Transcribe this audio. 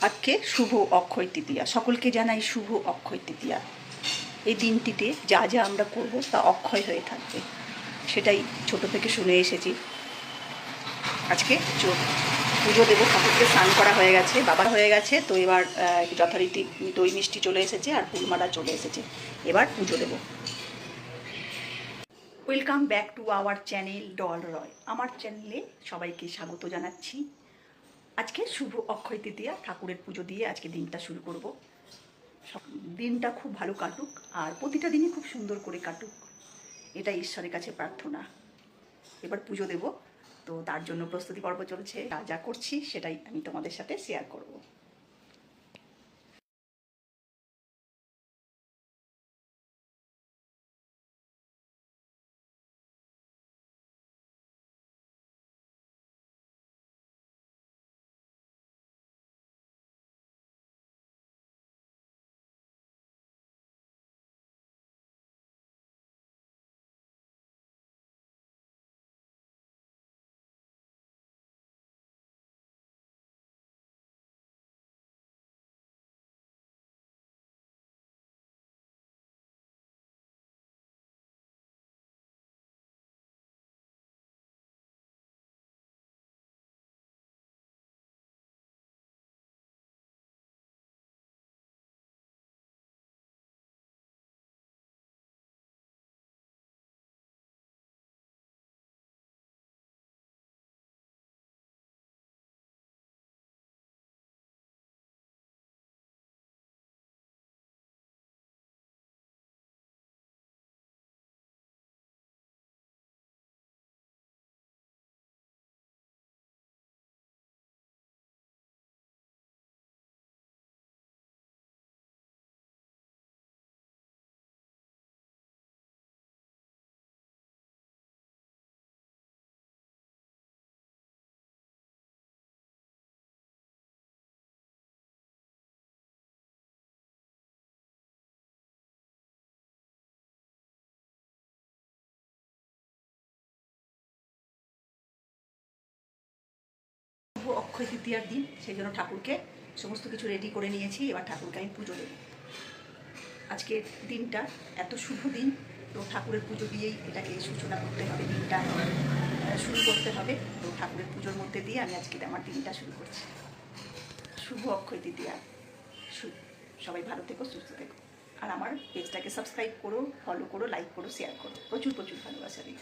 আজকে শুভ অক্ষয় তৃতীয়া, সকলকে জানাই শুভ অক্ষয় তৃতীয়া। এই দিনটিতে যা যা আমরা করব তা অক্ষয় হয়ে থাকবে, সেটাই ছোট থেকে শুনে এসেছি। আজকে পুজো দেবো, ঠাকুরকে স্নান করা হয়ে গেছে, বাবা হয়ে গেছে, তো এবার যথারীতি দই মিষ্টি চলে এসেছে আর ফুলমালা চলে এসেছে, এবার পুজো দেবো। Welcome back to our channel Doll Roy. আমার চ্যানেলে সবাইকে স্বাগত জানাচ্ছি। আজকে শুভ অক্ষয় তৃতীয়া, ঠাকুরের পুজো দিয়ে আজকে দিনটা শুরু করব। দিনটা খুব ভালো কাটুক আর প্রতিটা দিনই খুব সুন্দর করে কাটুক, এটা ঈশ্বরের কাছে প্রার্থনা। এবার পুজো দেব, তো তার জন্য প্রস্তুতি পর্ব চলছে। যা যা করছি সেটাই আমি তোমাদের সাথে শেয়ার করব। শুভ অক্ষয় তৃতীয়ার দিন, সেই জন্য ঠাকুরকে সমস্ত কিছু রেডি করে নিয়েছি। এবার ঠাকুরকে আমি পুজো দেব। আজকের দিনটা এত শুভ দিন, তো ঠাকুরের পুজো দিয়েই এটাকে সূচনা করতে হবে, দিনটা শুরু করতে হবে। তো ঠাকুরের পুজোর মধ্যে দিয়ে আমি আজকে আমার দিনটা শুরু করছি। শুভ অক্ষয় তৃতীয়া। সবাই ভালো থেকো, সুস্থ থেকো, আর আমার পেজটাকে সাবস্ক্রাইব করো, ফলো করো, লাইক করো, শেয়ার করো। প্রচুর প্রচুর ভালোবাসা দিই।